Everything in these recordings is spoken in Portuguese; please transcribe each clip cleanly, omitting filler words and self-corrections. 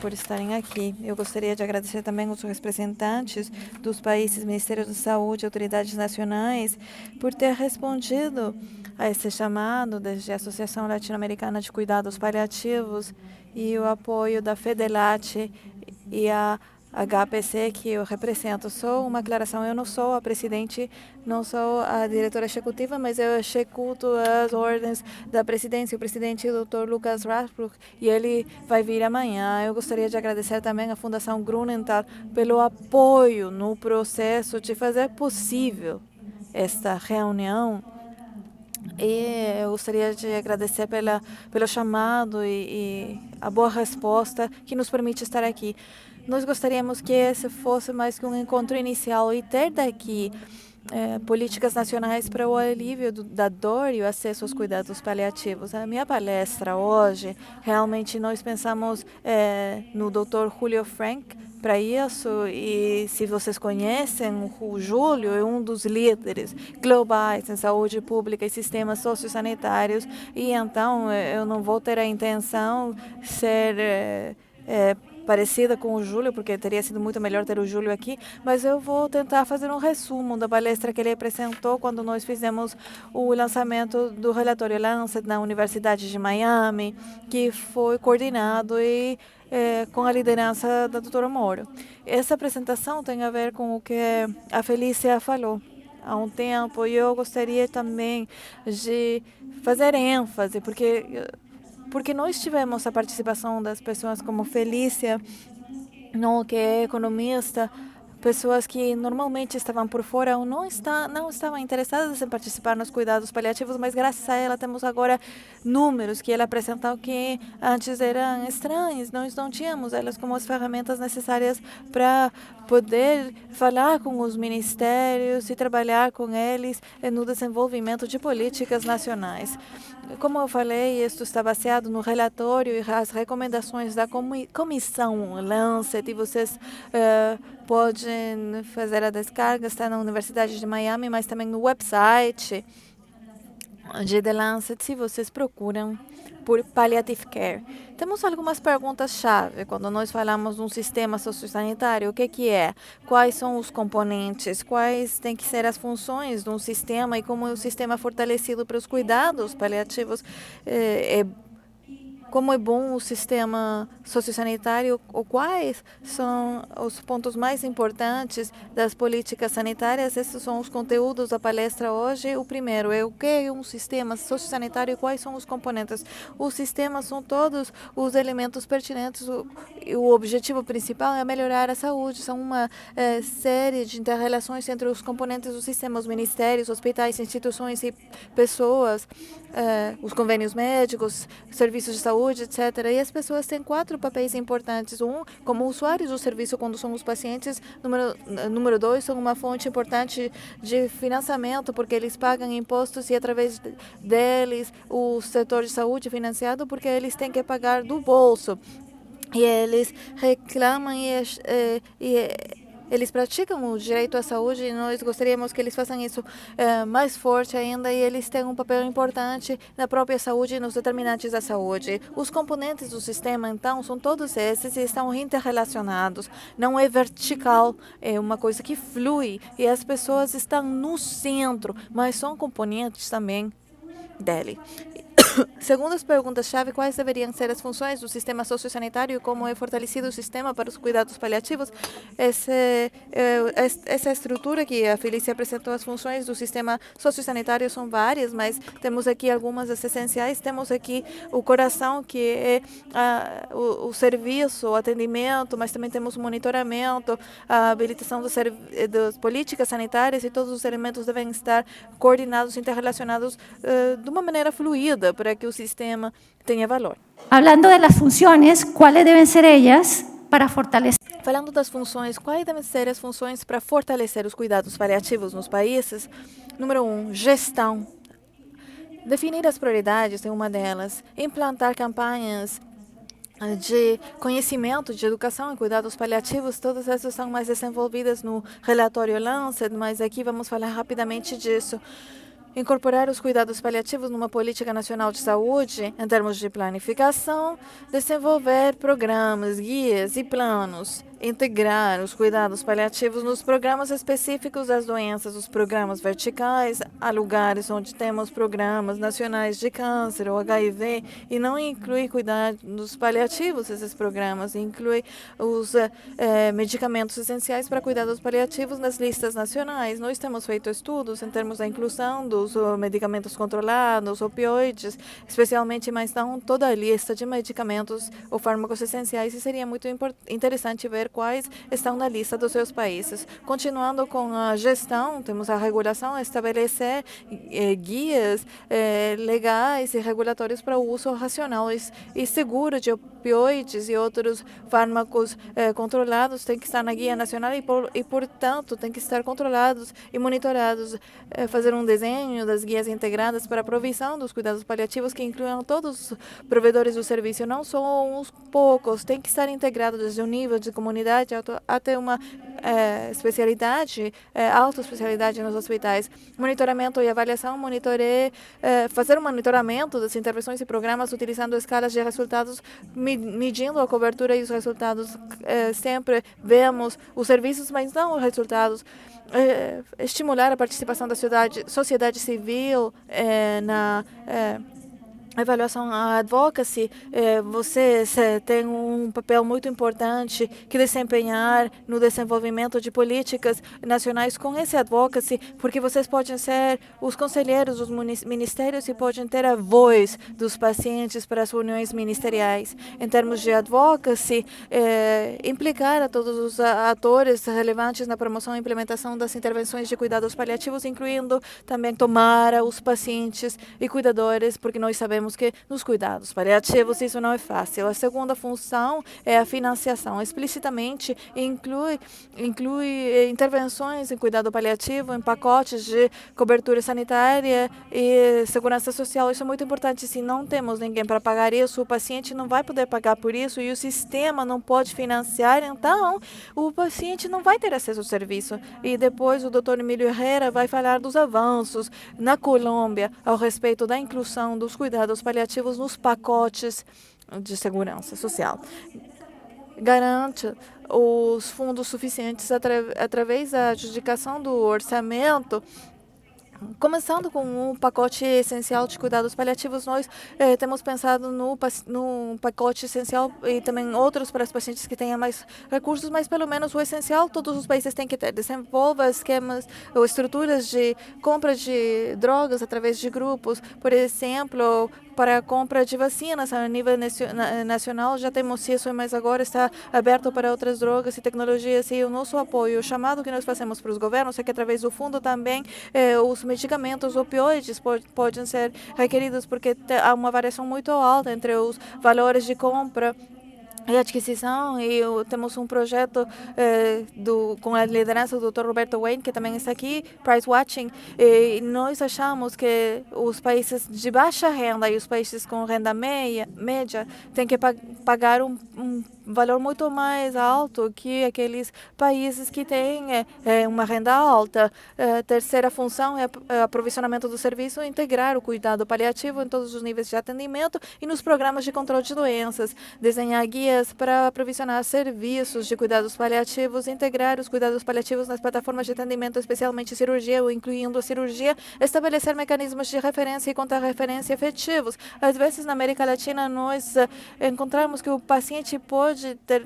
por estarem aqui. Eu gostaria de agradecer também aos representantes dos países, Ministério da Saúde, autoridades nacionais, por ter respondido a esse chamado desde a Associação Latino-Americana de Cuidados Paliativos e o apoio da FEDELAT e a HPC, que eu represento. Só uma aclaração, eu não sou a presidente, não sou a diretora executiva, mas eu executo as ordens da presidência. O presidente é o Dr. Lucas Rasbruch e ele vai vir amanhã. Eu gostaria de agradecer também à Fundação Grunenthal pelo apoio no processo de fazer possível esta reunião. E eu gostaria de agradecer pelo chamado e a boa resposta que nos permite estar aqui. Nós gostaríamos que esse fosse mais que um encontro inicial e ter daqui políticas nacionais para o alívio da dor e o acesso aos cuidados paliativos. A minha palestra hoje, realmente nós pensamos no Dr. Julio Frank para isso, e se vocês conhecem, o Júlio é um dos líderes globais em saúde pública e sistemas sociosanitários, e então eu não vou ter a intenção de ser parecida com o Júlio, porque teria sido muito melhor ter o Júlio aqui, mas eu vou tentar fazer um resumo da palestra que ele apresentou quando nós fizemos o lançamento do relatório Lancet na Universidade de Miami, que foi coordenado e com a liderança da doutora Moro. Essa apresentação tem a ver com o que a Felícia falou há um tempo, e eu gostaria também de fazer ênfase, porque nós tivemos a participação das pessoas como Felícia, que é economista, pessoas que normalmente estavam por fora ou não estavam interessadas em participar nos cuidados paliativos, mas graças a ela temos agora números que ela apresentou que antes eram estranhos, nós não tínhamos elas como as ferramentas necessárias para poder falar com os ministérios e trabalhar com eles no desenvolvimento de políticas nacionais. Como eu falei, isto está baseado no relatório e as recomendações da comissão Lancet, e vocês podem fazer a descarga, está na Universidade de Miami, mas também no website de The Lancet, se vocês procuram por Palliative Care. Temos algumas perguntas-chave quando nós falamos de um sistema sociosanitário. O que é? Quais são os componentes? Quais têm que ser as funções de um sistema e como o sistema é fortalecido para os cuidados paliativos? Como é bom o sistema sociosanitário, ou quais são os pontos mais importantes das políticas sanitárias. Esses são os conteúdos da palestra hoje. O primeiro é o que é um sistema sociosanitário e quais são os componentes. Os sistemas são todos os elementos pertinentes. O objetivo principal é melhorar a saúde. São uma série de interrelações entre os componentes do sistema, os ministérios, hospitais, instituições e pessoas, os convênios médicos, serviços de saúde, etc. E as pessoas têm 4 papéis importantes. Como usuários do serviço quando são os pacientes. Número 2, são uma fonte importante de financiamento, porque eles pagam impostos e através deles o setor de saúde é financiado, porque eles têm que pagar do bolso. E eles reclamam e eles praticam o direito à saúde, e nós gostaríamos que eles façam isso mais forte ainda, e eles têm um papel importante na própria saúde e nos determinantes da saúde. Os componentes do sistema, então, são todos esses e estão interrelacionados. Não é vertical, é uma coisa que flui e as pessoas estão no centro, mas são componentes também dele. Segundo as perguntas-chave, quais deveriam ser as funções do sistema sociosanitário e como é fortalecido o sistema para os cuidados paliativos? Essa estrutura que a Felícia apresentou, as funções do sistema sociosanitário são várias, mas temos aqui algumas das essenciais. Temos aqui o coração, que é o serviço, o atendimento, mas também temos o monitoramento, a habilitação das políticas sanitárias, e todos os elementos devem estar coordenados, interrelacionados de uma maneira fluida, para que o sistema tenha valor. Hablando de las funciones, ¿cuáles deben ser ellas para fortalecer? Falando das funções, quais devem ser as funções para fortalecer os cuidados paliativos nos países? Número 1, gestão. Definir as prioridades é uma delas. Implantar campanhas de conhecimento, de educação e cuidados paliativos, todas essas são mais desenvolvidas no relatório Lancet, mas aqui vamos falar rapidamente disso. incorporar os cuidados paliativos numa política nacional de saúde, em termos de planificação, desenvolver programas, guias e planos, integrar os cuidados paliativos nos programas específicos das doenças, os programas verticais, há lugares onde temos programas nacionais de câncer ou HIV, e não inclui cuidados paliativos esses programas, inclui os medicamentos essenciais para cuidados paliativos nas listas nacionais. Nós temos feito estudos em termos da inclusão dos medicamentos controlados, opioides, especialmente, mas não toda a lista de medicamentos ou fármacos essenciais, e seria muito interessante ver quais estão na lista dos seus países. Continuando com a gestão, temos a regulação, estabelecer guias legais e regulatórios para o uso racional e seguro de opioides e outros fármacos controlados, tem que estar na guia nacional e, portanto, tem que estar controlados e monitorados. Fazer um desenho das guias integradas para a provisão dos cuidados paliativos que incluam todos os provedores do serviço, não só uns poucos, tem que estar integrado desde o nível de comunidade até uma especialidade, alta especialidade nos hospitais. Monitoramento e avaliação, fazer um monitoramento das intervenções e programas utilizando escalas de resultados, medindo a cobertura e os resultados. Sempre vemos os serviços, mas não os resultados. Estimular a participação da sociedade civil na avaliação, a advocacy. Vocês têm um papel muito importante que desempenhar no desenvolvimento de políticas nacionais com esse advocacy, porque vocês podem ser os conselheiros dos ministérios e podem ter a voz dos pacientes para as reuniões ministeriais. Em termos de advocacy, implicar a todos os atores relevantes na promoção e implementação das intervenções de cuidados paliativos, incluindo também tomar os pacientes e cuidadores, porque nós sabemos que nos cuidados paliativos isso não é fácil. A segunda função é a financiação. Explicitamente inclui intervenções em cuidado paliativo, em pacotes de cobertura sanitária e segurança social. Isso é muito importante. Se não temos ninguém para pagar isso, o paciente não vai poder pagar por isso e o sistema não pode financiar, então o paciente não vai ter acesso ao serviço. E depois o Dr. Emílio Herrera vai falar dos avanços na Colômbia ao respeito da inclusão dos cuidados paliativos nos pacotes de segurança social. Garante os fundos suficientes através da adjudicação do orçamento. Começando com um pacote essencial de cuidados paliativos, nós temos pensado no pacote essencial e também outros para os pacientes que tenham mais recursos, mas pelo menos o essencial todos os países têm que ter. Desenvolva esquemas ou estruturas de compra de drogas através de grupos, por exemplo, para a compra de vacinas a nível nacional. Já temos isso, mas agora está aberto para outras drogas e tecnologias, e o nosso apoio, o chamado que nós fazemos para os governos é que através do fundo também os medicamentos opioides podem ser requeridos, porque há uma variação muito alta entre os valores de compra e adquisição, e temos um projeto com a liderança do Dr. Roberto Wayne, que também está aqui, Price Watching, e nós achamos que os países de baixa renda e os países com renda média têm que pagar um valor muito mais alto que aqueles países que têm uma renda alta. A terceira função é o aprovisionamento do serviço, integrar o cuidado paliativo em todos os níveis de atendimento e nos programas de controle de doenças, desenhar guias para aprovisionar serviços de cuidados paliativos, integrar os cuidados paliativos nas plataformas de atendimento, especialmente cirurgia, incluindo a cirurgia, estabelecer mecanismos de referência e contra-referência efetivos. Às vezes, na América Latina, nós encontramos que o paciente pode ter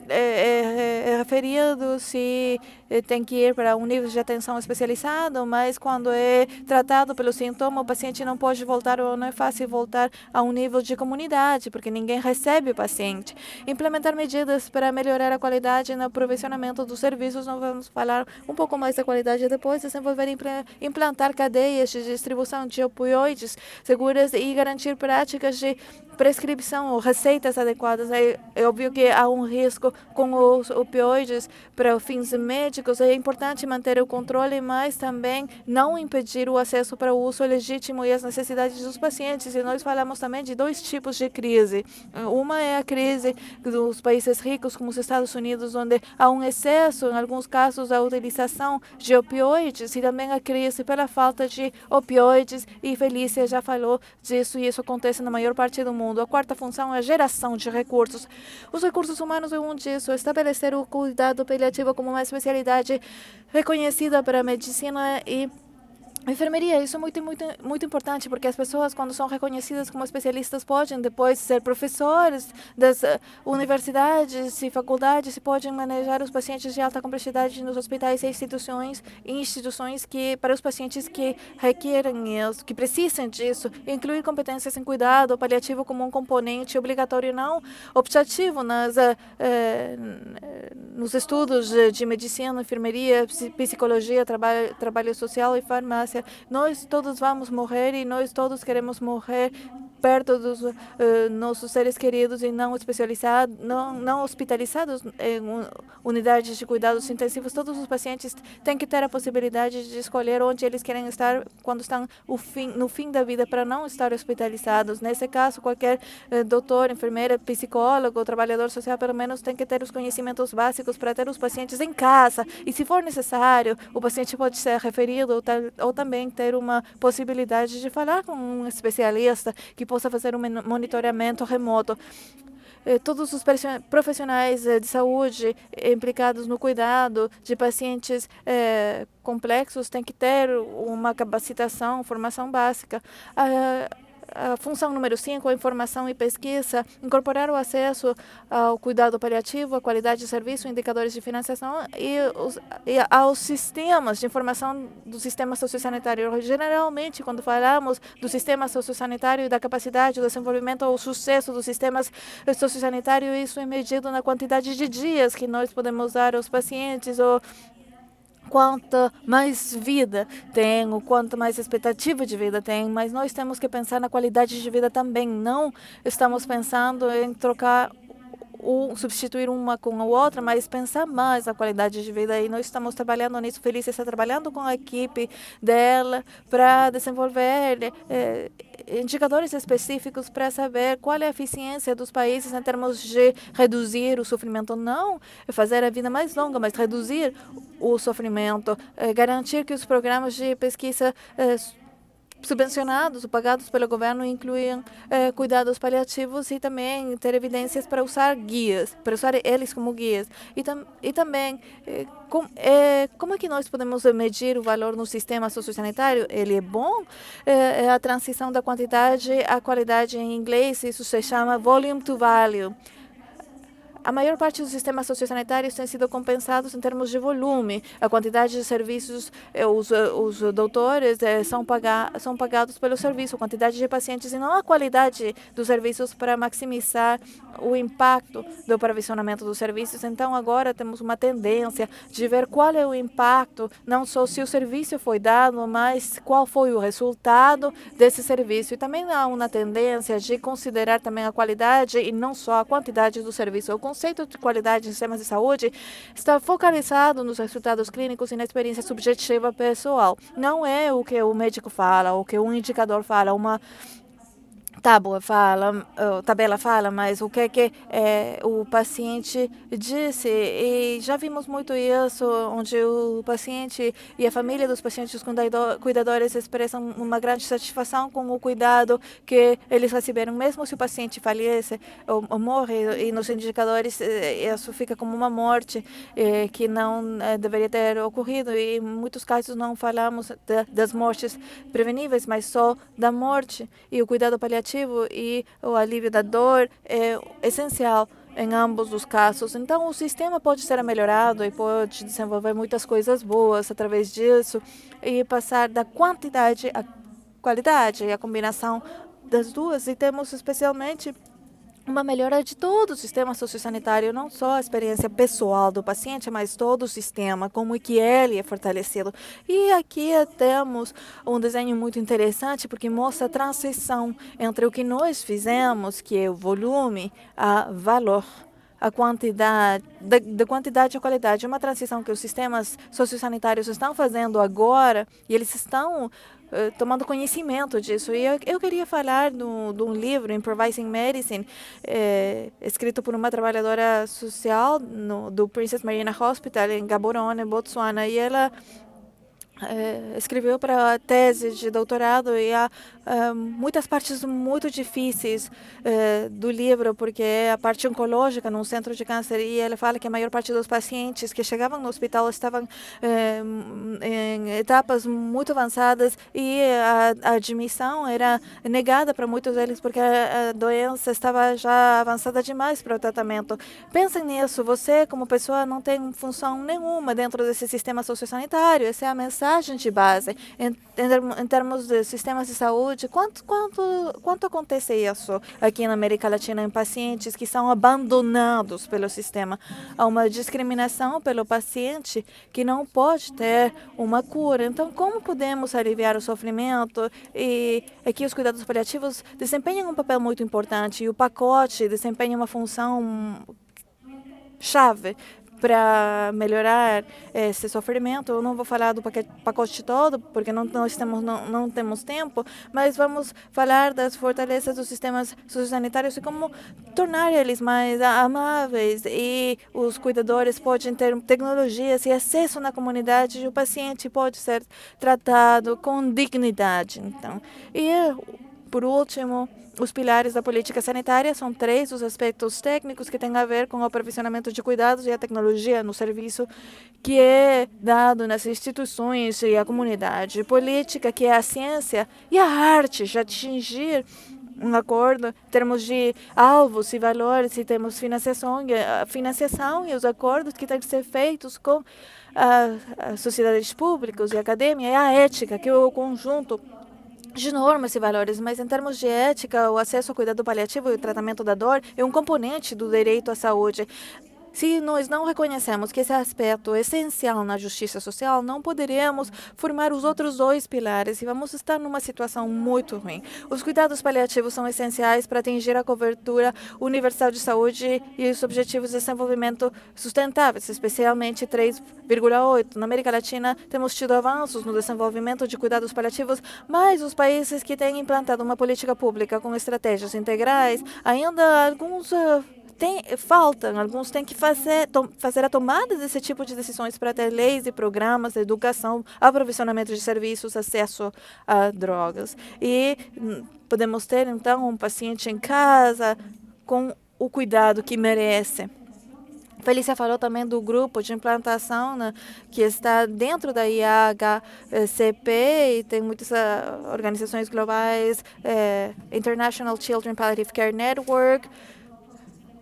referido se tem que ir para um nível de atenção especializado, mas quando é tratado pelo sintoma, o paciente não pode voltar, ou não é fácil voltar a um nível de comunidade, porque ninguém recebe o paciente. Implementar medidas para melhorar a qualidade no aprovisionamento dos serviços. Nós vamos falar um pouco mais da qualidade depois. Desenvolver e implantar cadeias de distribuição de opioides seguras e garantir práticas de prescrição ou receitas adequadas. É óbvio que há um risco com os opioides para fins médicos, médicos, é importante manter o controle, mas também não impedir o acesso para o uso legítimo e as necessidades dos pacientes. E nós falamos também de dois tipos de crise. Uma é a crise dos países ricos, como os Estados Unidos, onde há um excesso, em alguns casos, da utilização de opioides, e também a crise pela falta de opioides, e Felícia já falou disso, e isso acontece na maior parte do mundo. A quarta função é a geração de recursos. Os recursos humanos é um disso, estabelecer o cuidado paliativo como uma especialidade reconhecida para a medicina e enfermeria. Isso é muito importante, porque as pessoas, quando são reconhecidas como especialistas, podem depois ser professores das universidades e faculdades e podem manejar os pacientes de alta complexidade nos hospitais e instituições que, para os pacientes que requerem isso, que precisam disso, incluir competências em cuidado paliativo como um componente obrigatório, não optativo nos estudos de medicina, enfermeria, psicologia, trabalho social e farmácia. Nós todos vamos morrer e nós todos queremos morrer perto dos nossos seres queridos e não especializados, não hospitalizados em unidades de cuidados intensivos. Todos os pacientes têm que ter a possibilidade de escolher onde eles querem estar quando estão no fim da vida, para não estar hospitalizados. Nesse caso, qualquer doutor, enfermeira, psicólogo, trabalhador social, pelo menos tem que ter os conhecimentos básicos para ter os pacientes em casa. E se for necessário, o paciente pode ser referido ou também ter uma possibilidade de falar com um especialista que possa fazer um monitoramento remoto. Todos os profissionais de saúde implicados no cuidado de pacientes complexos têm que ter uma capacitação, formação básica. A função número 5, a informação e pesquisa, incorporar o acesso ao cuidado paliativo, a qualidade de serviço, indicadores de financiação e aos sistemas de informação do sistema sociosanitário. Geralmente, quando falamos do sistema sociosanitário e da capacidade, do desenvolvimento ou sucesso dos sistemas sociosanitários, isso é medido na quantidade de dias que nós podemos dar aos pacientes, ou quanto mais vida tem, ou quanto mais expectativa de vida tem, mas nós temos que pensar na qualidade de vida também. Não estamos pensando em trocar substituir uma com a outra, mas pensar mais na qualidade de vida. E nós estamos trabalhando nisso. Felícia está trabalhando com a equipe dela para desenvolver indicadores específicos para saber qual é a eficiência dos países em termos de reduzir o sofrimento. Não fazer a vida mais longa, mas reduzir o sofrimento, garantir que os programas de pesquisa subvencionados ou pagados pelo governo incluem cuidados paliativos, e também ter evidências para usar guias, para usar eles como guias. E também, como é que nós podemos medir o valor no sistema sociosanitário? Ele é bom? É a transição da quantidade à qualidade. Em inglês, isso se chama volume to value. A maior parte dos sistemas sociosanitários tem sido compensados em termos de volume. A quantidade de serviços, os doutores são pagados pelo serviço, a quantidade de pacientes e não a qualidade dos serviços, para maximizar o impacto do provisionamento dos serviços. Então, agora temos uma tendência de ver qual é o impacto, não só se o serviço foi dado, mas qual foi o resultado desse serviço. E também há uma tendência de considerar também a qualidade e não só a quantidade do serviço. O conceito de qualidade em sistemas de saúde está focalizado nos resultados clínicos e na experiência subjetiva pessoal. Não é o que o médico fala, o que um indicador fala, uma tabela fala, mas o que o paciente disse. E já vimos muito isso, onde o paciente e a família dos pacientes cuidadores expressam uma grande satisfação com o cuidado que eles receberam, mesmo se o paciente falece ou morre. E nos indicadores isso fica como uma morte que não deveria ter ocorrido. E em muitos casos não falamos das mortes preveníveis, mas só da morte. E o cuidado paliativo e o alívio da dor é essencial em ambos os casos. Então, o sistema pode ser melhorado e pode desenvolver muitas coisas boas através disso, e passar da quantidade à qualidade, e a combinação das duas. E temos especialmente uma melhora de todo o sistema sociosanitário, não só a experiência pessoal do paciente, mas todo o sistema, como é que ele é fortalecido. E aqui temos um desenho muito interessante, porque mostra a transição entre o que nós fizemos, que é o volume, a valor. a quantidade, da quantidade e qualidade. É uma transição que os sistemas sociosanitários estão fazendo agora e eles estão tomando conhecimento disso. E eu queria falar de um livro, Improvising Medicine, escrito por uma trabalhadora social do Princess Marina Hospital em Gaborone, Botsuana, e ela escreveu para a tese de doutorado e há muitas partes muito difíceis do livro, porque é a parte oncológica num centro de câncer, e ela fala que a maior parte dos pacientes que chegavam no hospital estavam em etapas muito avançadas e a admissão era negada para muitos deles porque a doença estava já avançada demais para o tratamento. Pensem nisso, você como pessoa não tem função nenhuma dentro desse sistema sociosanitário, essa é a mensagem de base. Em termos de sistemas de saúde, quanto acontece isso aqui na América Latina em pacientes que são abandonados pelo sistema? Há uma discriminação pelo paciente que não pode ter uma cura. Então, como podemos aliviar o sofrimento? E aqui os cuidados paliativos desempenham um papel muito importante e o pacote desempenha uma função chave para melhorar esse sofrimento. Eu não vou falar do pacote todo, porque não temos tempo, mas vamos falar das fortalezas dos sistemas sociosanitários e como tornar eles mais amáveis. E os cuidadores podem ter tecnologias e acesso na comunidade e o paciente pode ser tratado com dignidade. Então, e por último, os pilares da política sanitária são 3 os aspectos técnicos que têm a ver com o aperfeiçoamento de cuidados e a tecnologia no serviço que é dado nas instituições e a comunidade. Política, que é a ciência e a arte, de atingir um acordo em termos de alvos e valores, e temos financiação e os acordos que têm que ser feitos com as sociedades públicas e a academia, e a ética, que é o conjunto de normas e valores, mas em termos de ética, o acesso ao cuidado paliativo e o tratamento da dor é um componente do direito à saúde. Se nós não reconhecemos que esse aspecto é essencial na justiça social, não poderemos formar os outros 2 pilares e vamos estar numa situação muito ruim. Os cuidados paliativos são essenciais para atingir a cobertura universal de saúde e os objetivos de desenvolvimento sustentáveis, especialmente 3,8. Na América Latina, temos tido avanços no desenvolvimento de cuidados paliativos, mas os países que têm implantado uma política pública com estratégias integrais, ainda alguns alguns têm que fazer a tomada desse tipo de decisões para ter leis e programas de educação, aprovisionamento de serviços, acesso a drogas. E podemos ter, então, um paciente em casa com o cuidado que merece. Felícia falou também do grupo de implantação, né, que está dentro da IHCP e tem muitas organizações globais, International Children Palliative Care Network,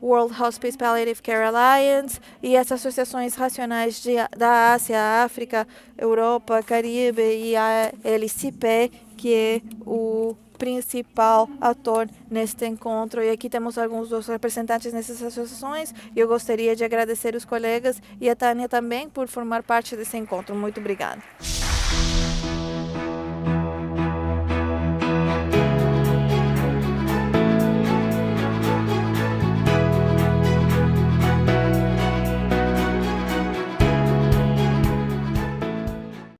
World Hospice Palliative Care Alliance e as associações racionais da Ásia, África, Europa, Caribe e a LCP, que é o principal ator neste encontro. E aqui temos alguns dos representantes nessas associações. E eu gostaria de agradecer os colegas e a Tânia também por formar parte desse encontro. Muito obrigada.